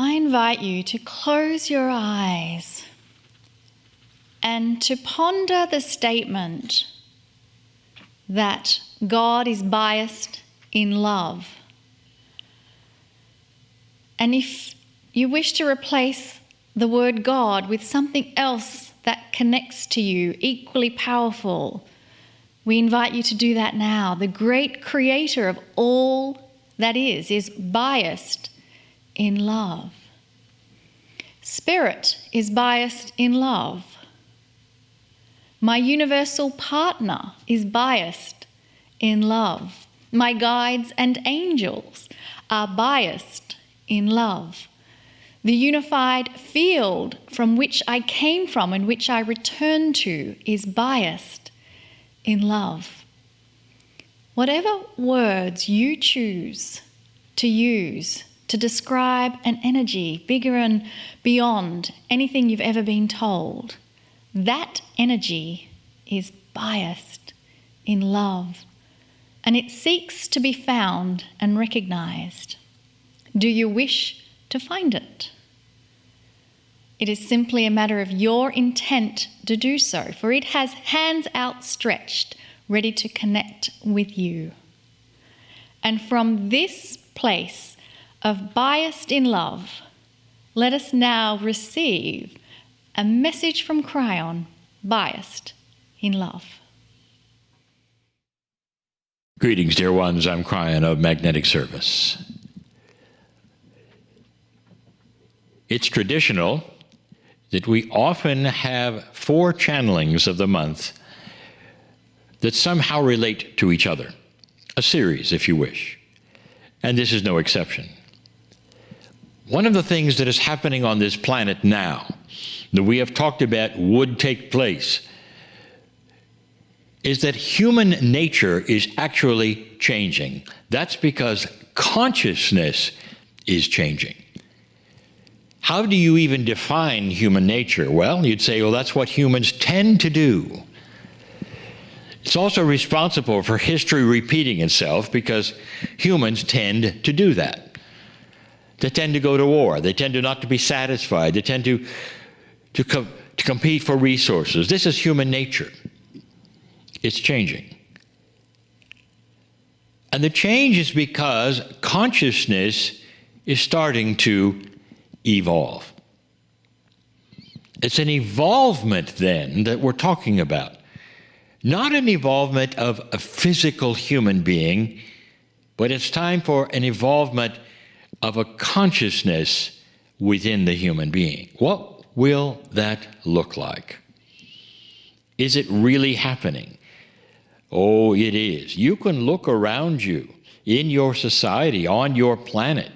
I invite you to close your eyes and to ponder the statement that God is biased in love. And if you wish to replace the word God with something else that connects to you, equally powerful, we invite you to do that now. The great creator of all that is biased in love. Spirit is biased in love. My universal partner is biased in love. My guides and angels are biased in love. The unified field from which I came from and which I return to is biased in love. Whatever words you choose to use to describe an energy bigger and beyond anything you've ever been told, that energy is biased in love, and it seeks to be found and recognized. Do you wish to find it? It is simply a matter of your intent to do so, for it has hands outstretched, ready to connect with you. And from this place of biased in love, let us now receive a message from Kryon, biased in love. Greetings, dear ones. I'm Kryon of Magnetic Service. It's traditional that we often have 4 channelings of the month that somehow relate to each other. A series, if you wish. And this is no exception. One of the things that is happening on this planet now, that we have talked about would take place, is that human nature is actually changing. That's because consciousness is changing. How do you even define human nature? Well, you'd say, well, that's what humans tend to do. It's also responsible for history repeating itself because humans tend to do that. They tend to go to war. They tend to not to be satisfied. They tend to compete for resources. This is human nature. It's changing. And the change is because consciousness is starting to evolve. It's an evolvement then that we're talking about. Not an evolvement of a physical human being, but it's time for an evolvement of a consciousness within the human being. What will that look like? Is it really happening? Oh, it is. You can look around you, in your society, on your planet,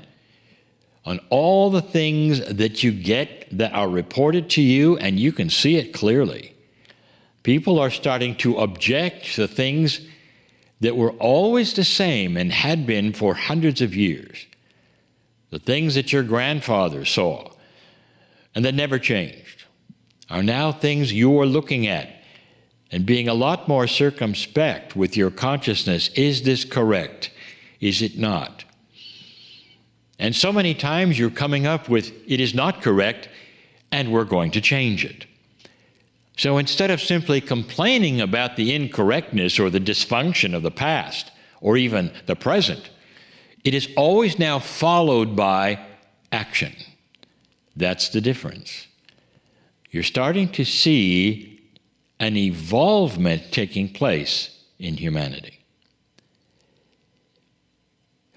on all the things that you get that are reported to you, and you can see it clearly. People are starting to object to things that were always the same and had been for hundreds of years. The things that your grandfather saw and that never changed are now things you're looking at and being a lot more circumspect with your consciousness. Is this correct? Is it not? And so many times you're coming up with, it is not correct, and we're going to change it. So instead of simply complaining about the incorrectness or the dysfunction of the past, or even the present, it is always now followed by action. That's the difference. You're starting to see an evolvement taking place in humanity.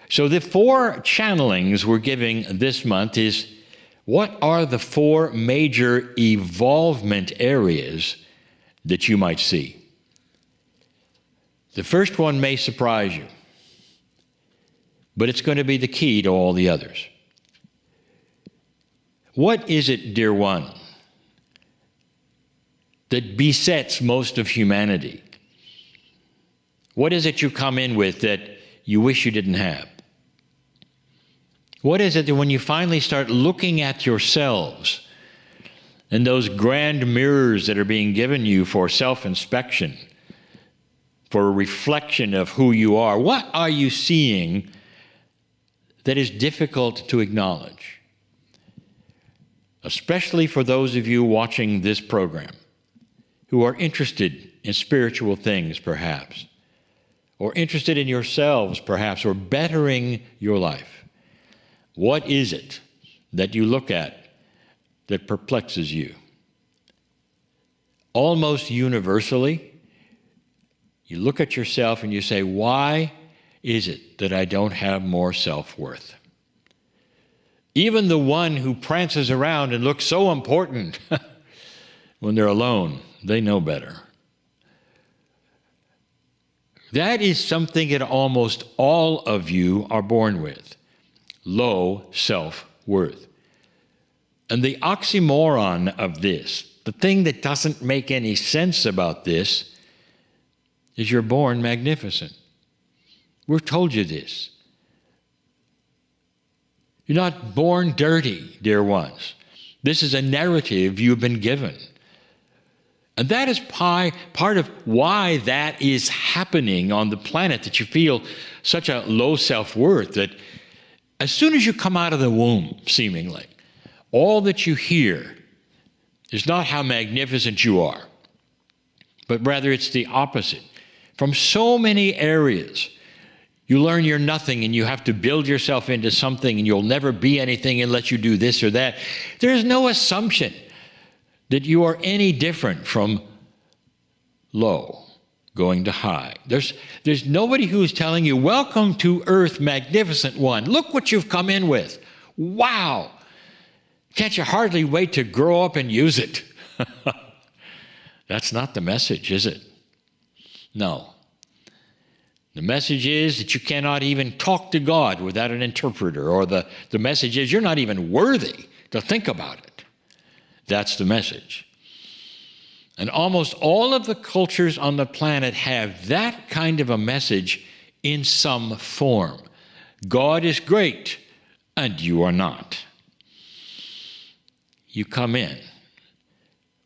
So the 4 channelings we're giving this month is, what are the 4 major evolvement areas that you might see? The first one may surprise you, but it's going to be the key to all the others. What is it, dear one, that besets most of humanity? What is it you come in with that you wish you didn't have? What is it that when you finally start looking at yourselves and those grand mirrors that are being given you for self-inspection, for a reflection of who you are, what are you seeing that is difficult to acknowledge? especially for those of you watching this program who are interested in spiritual things, perhaps, or interested in yourselves, perhaps, or bettering your life. What is it that you look at that perplexes you? Almost universally, you look at yourself and you say, why is it that I don't have more self-worth? Even the one who prances around and looks so important, when they're alone, they know better. That is something that almost all of you are born with, low self-worth. And the oxymoron of this, the thing that doesn't make any sense about this, is you're born magnificent. We've told you this. You're not born dirty, dear ones. This is a narrative you've been given. And that is part of why that is happening on the planet, that you feel such a low self-worth, that as soon as you come out of the womb, seemingly, all that you hear is not how magnificent you are, but rather it's the opposite. From so many areas, you learn you're nothing and you have to build yourself into something and you'll never be anything unless you do this or that. There's no assumption that you are any different from low going to high. There's nobody who is telling you, welcome to earth, magnificent one. Look what you've come in with. Wow. Can't you hardly wait to grow up and use it? That's not the message, is it? No. The message is that you cannot even talk to God without an interpreter, or the message is you're not even worthy to think about it. That's the message. And almost all of the cultures on the planet have that kind of a message in some form. God is great, and you are not. You come in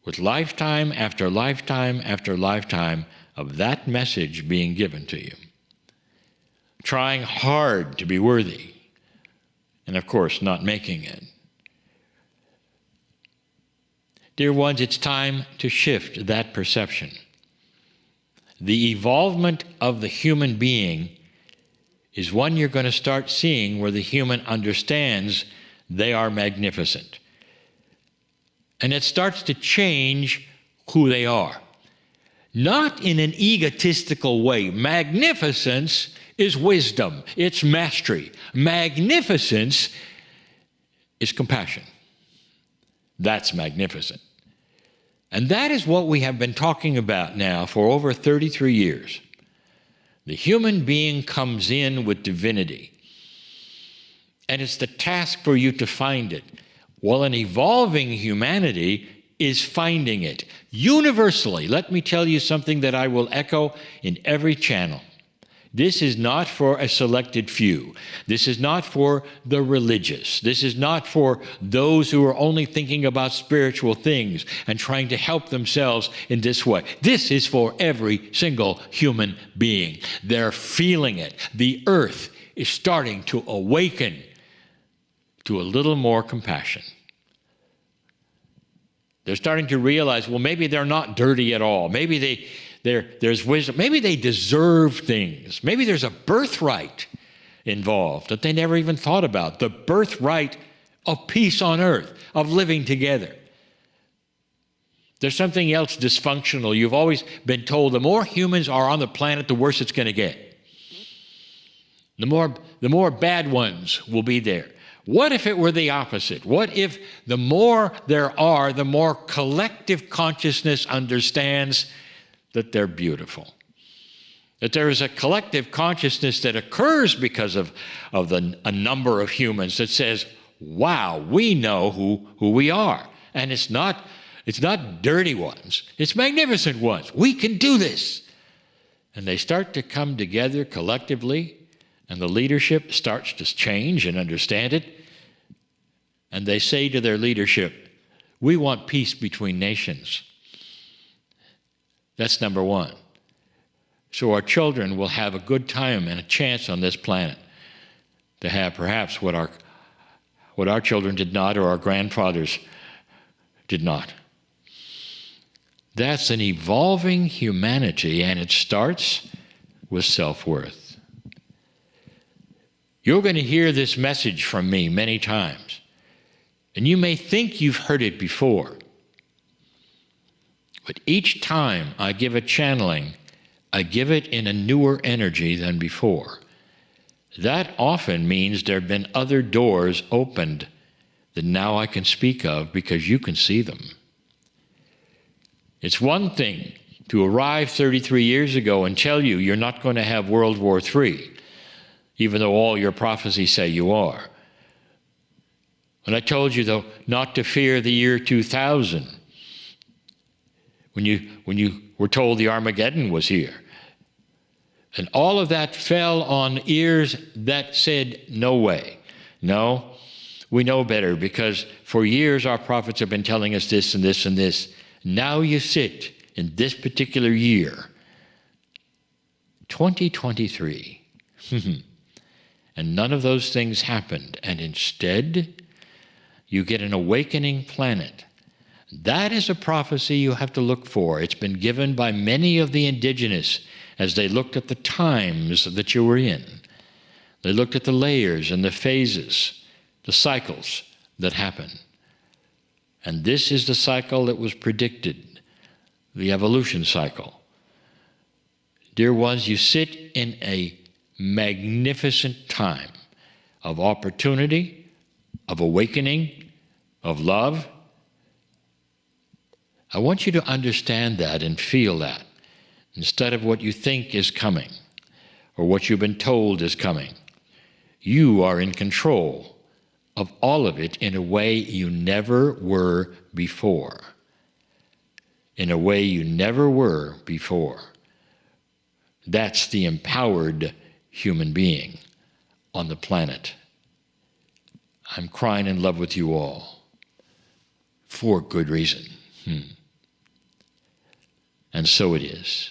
with lifetime after lifetime after lifetime of that message being given to you, trying hard to be worthy, and of course not making it. Dear ones, it's time to shift that perception. The evolvement of the human being is one you're going to start seeing where the human understands they are magnificent. And it starts to change who they are. Not in an egotistical way. Magnificence is wisdom. It's mastery. Magnificence is compassion. That's magnificent. And that is what we have been talking about now for over 33 years. The human being comes in with divinity. And it's the task for you to find it. Well, an evolving humanity is finding it. Universally, let me tell you something that I will echo in every channel. This is not for a selected few. This is not for the religious. This is not for those who are only thinking about spiritual things and trying to help themselves in this way. This is for every single human being. They're feeling it. The earth is starting to awaken to a little more compassion. They're starting to realize, well, maybe they're not dirty at all. Maybe there's wisdom. Maybe they deserve things. Maybe there's a birthright involved that they never even thought about. The birthright of peace on earth, of living together. There's something else dysfunctional. You've always been told the more humans are on the planet, the worse it's going to get. The more bad ones will be there. What if it were the opposite? What if the more there are, the more collective consciousness understands that they're beautiful? That there is a collective consciousness that occurs because of a number of humans that says, wow, we know who we are. And it's not dirty ones. It's magnificent ones. We can do this. And they start to come together collectively, and the leadership starts to change and understand it. And they say to their leadership, we want peace between nations. That's number one. So our children will have a good time and a chance on this planet to have perhaps what our children did not, or our grandfathers did not. That's an evolving humanity, and it starts with self-worth. You're going to hear this message from me many times, and you may think you've heard it before. But each time I give a channeling, I give it in a newer energy than before. That often means there have been other doors opened that now I can speak of because you can see them. It's one thing to arrive 33 years ago and tell you you're not going to have World War III, even though all your prophecies say you are. When I told you, though, not to fear the year 2000, when you were told the Armageddon was here. And all of that fell on ears that said, no way. No, we know better, because for years our prophets have been telling us this and this and this. Now you sit in this particular year, 2023, and none of those things happened. And instead, you get an awakening planet. That is a prophecy you have to look for. It's been given by many of the indigenous as they looked at the times that you were in. They looked at the layers and the phases, the cycles that happen. And this is the cycle that was predicted, the evolution cycle. Dear ones, you sit in a magnificent time of opportunity, of awakening, of love. I want you to understand that and feel that, instead of what you think is coming or what you've been told is coming. You are in control of all of it in a way you never were before. In a way you never were before. That's the empowered human being on the planet. I'm crying in love with you all for good reason. And so it is.